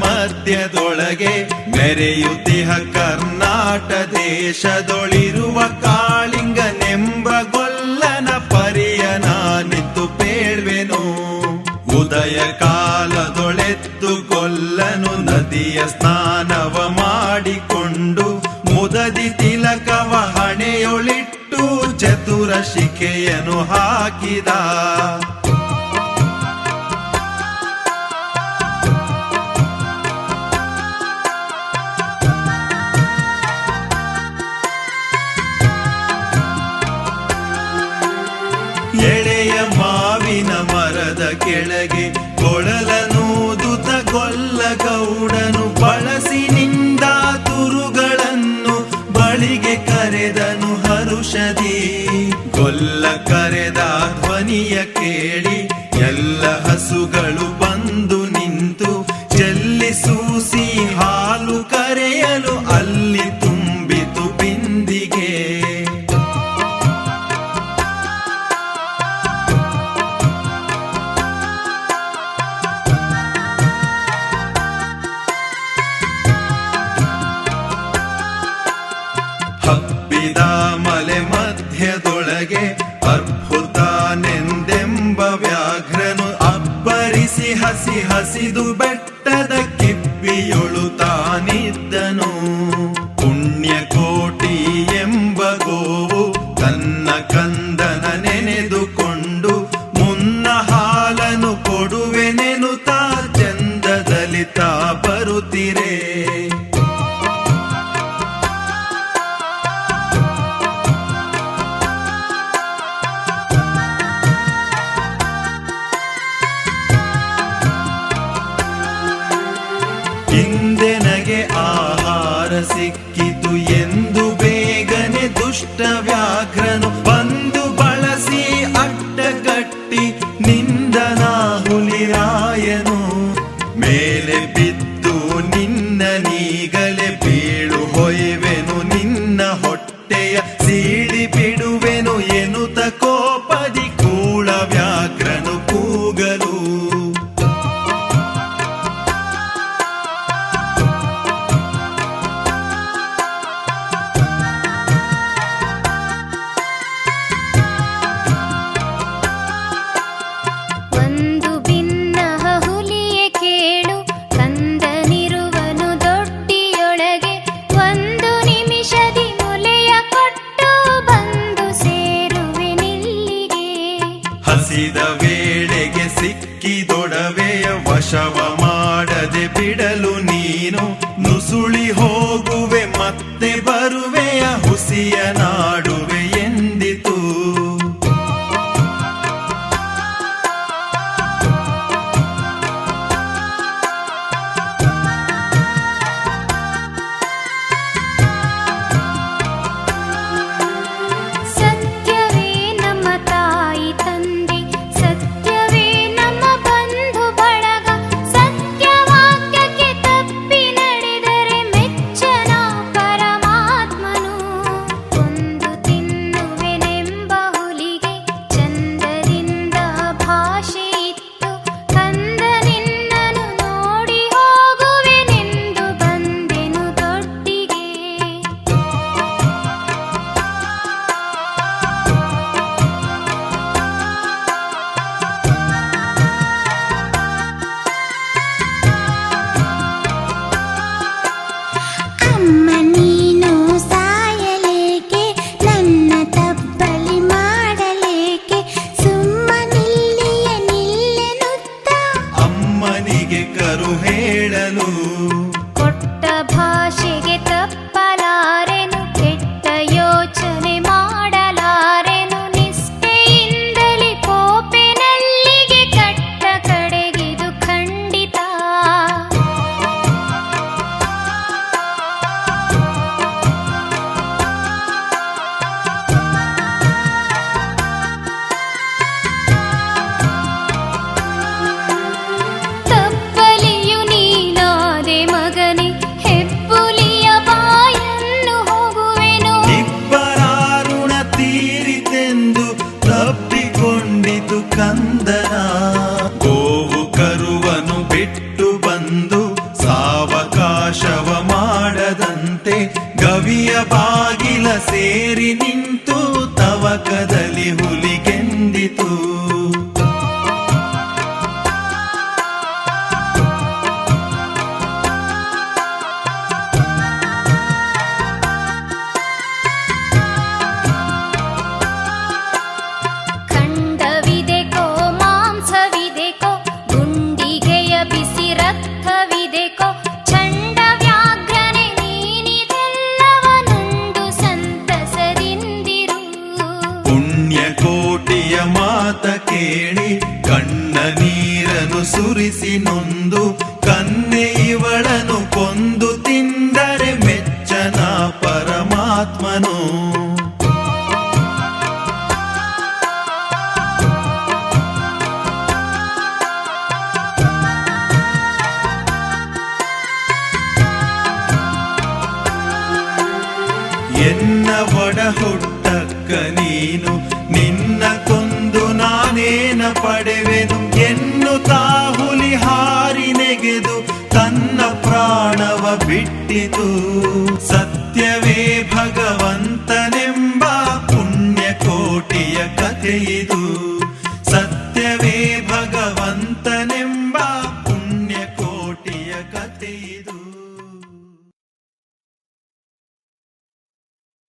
ಮಧ್ಯದೊಳಗೆ ಮೆರೆಯುತ್ತಿಹ ಕರ್ನಾಟ ದೇಶದೊಳಿರುವ ಕಾಳಿಂಗನೆಂಬ ಗೊಲ್ಲನ ಪರಿಯ ನಾನಿತ್ತು ಪೇಳ್ವೆನು. ಉದಯ ಕಾಲದೊಳೆತ್ತು ಗೊಲ್ಲನು ನದಿಯ ಸ್ನಾನವ ಮಾಡಿಕೊಂಡು ಮುದದಿ ತಿಲಕವ ಹಣೆಯೊಳಿಟ್ಟು ಚತುರ ಶಿಖೆಯನ್ನು ಹಾಕಿದ. ಎಳೆಯ ಮಾವಿನ ಮರದ ಕೆಳಗೆ ಕೊಳಲನೂದುತ ಗೊಲ್ಲ ಗೌಡನು ಬಳಸಿನಿಂದ ತುರುಗಳನ್ನು ಬಳಿಗೆ ಕರೆದನು ಹರುಷದಿ. ಗೊಲ್ಲ ಕರೆದ ಧ್ವನಿಯ ಕೇಳಿ ಎಲ್ಲ ಹಸುಗಳು ಬಂದು ನಿಂತು ಚೆಲ್ಲಿಸೂಸಿ ಹಾಲು ಕರೆಯಲು ಅಲ್ಲಿ ತುಂಬಿತು ಬಿಂದಿಗೆ. ಹಬ್ಬಿದ ಮಲೆ ಮಧ್ಯದೊಳಗೆ ಅರ್ಭುತನೆಂದೆಂಬ ವ್ಯಾಘ್ರನು ಅಬ್ಬರಿಸಿ ಹಸಿ ಹಸಿದು ಬೆಟ್ಟದ ಕಿಪ್ಪಿಯೊಳು ತಾನಿದ್ದನು. ಪುಣ್ಯಕೋಟಿ ಎಂಬ ಗೋವು ತನ್ನ ಕಂದನ ನೆನೆದುಕೊಂಡು ಮುನ್ನ ಹಾಲನು ಕೊಡುವೆನೆನುತ್ತಾ ಚಂದದಲ್ಲಿ ತಾ ಬರುತ್ತಿರೆ. ಇಂದೆನಗೆ ಆಹಾರ ಸಿಕ್ಕಿತು ಎಂದು ಬೇಗನೆ ದುಷ್ಟ ವ್ಯಾಘ್ರನು ಬಂದು ಬಳಸಿ ಅಡ್ಡಗಟ್ಟಿ ನಿಂದನ ಹುಲಿರಾಯನು. ಮೇಲೆ ಬಿದ್ದು ನಿನ್ನ ನೀಗಲೆ ಬೀಳು ಹೊಯ್ವೆನು ನಿನ್ನ ಹೊಟ್ಟೆಯ ಸೀಳಿ ಬಿಡುವೆನು ಎನ್ನುತ್ತ ಕೋಪದಿ ಕೂಳ ವ್ಯಾಘ್ರನು ಕೂಗಲು. ಹಸಿದ ವೇಳೆಗೆ ಸಿಕ್ಕಿದೊಡವೆಯ ವಶವ ಮಾಡದೆ ಬಿಡಲು ನೀನು ನುಸುಳಿ ಹೋಗುವೆ ಮತ್ತೆ ಬರುವೆಯ ಹುಸಿಯ ನಾಡುವೆ ಎಂದಿತು. ಕರು ಹೇಳಲು ಕೊಟ್ಟ ಭಾಷೆಗೆ ತಪ್ಪಲಾರೆನು, ಕೆಟ್ಟ ಯೋಚನೆ ಮಾಡಲಾರೆನು. ನಿಷ್ಠೆಯಿಂದಲೇ ಕೋಪೆನಲ್ಲಿಗೆ ಕಟ್ಟ ಕಡೆಗಿದು ಖಂಡಿತ. ಕಂದನ ಗೋವು ಕರುವನು ಬಿಟ್ಟು ಬಂದು ವಶವ ಮಾಡದಂತೆ ಗವಿಯ ಬಾಗಿಲ ಸೇರಿ ನಿಂತು ತವಕದಲ್ಲಿ ಹುಲಿಗೆಂದಿತು. ಖಂಡವಿದೆಕೋ ಮಾಂಸವಿದೆಕೋ ಗುಂಡಿಗೆಯ ಬಿಸಿ ರಕ್ತವಿದೆಕೋ ಚಂಡ ವ್ಯಾಘ್ರನೆ ನೀನಿದೆಲ್ಲವನುಂಡು ಸಂತಸದಿಂದಿರು. ಪುಣ್ಯಕೋಟಿಯ ಮಾತ ಕೇಳಿ ಕಣ್ಣ ನೀರನ್ನು ಸುರಿಸಿ ನೊಂದು ಕನ್ನೆ ಇವಳನು ಕೊಂದು ತಿಂದರೆ ಮೆಚ್ಚನ ಪರಮಾತ್ಮನು. ಎನ್ನ ಒಡ ಹುಟ್ಟಕ್ಕ ನೀನು ನಿನ್ನ ಕೊಂದು ನಾನೇನ ಪಡೆವೆನು ಎನ್ನುತ್ತಾ ಹುಲಿ ಹಾರಿ ನೆಗೆದು ತನ್ನ ಪ್ರಾಣವ ಬಿಟ್ಟಿತು. ಸತ್ಯವೇ ಭಗವಂತನೆಂಬ ಪುಣ್ಯಕೋಟಿಯ ಕಥೆಯಿದು.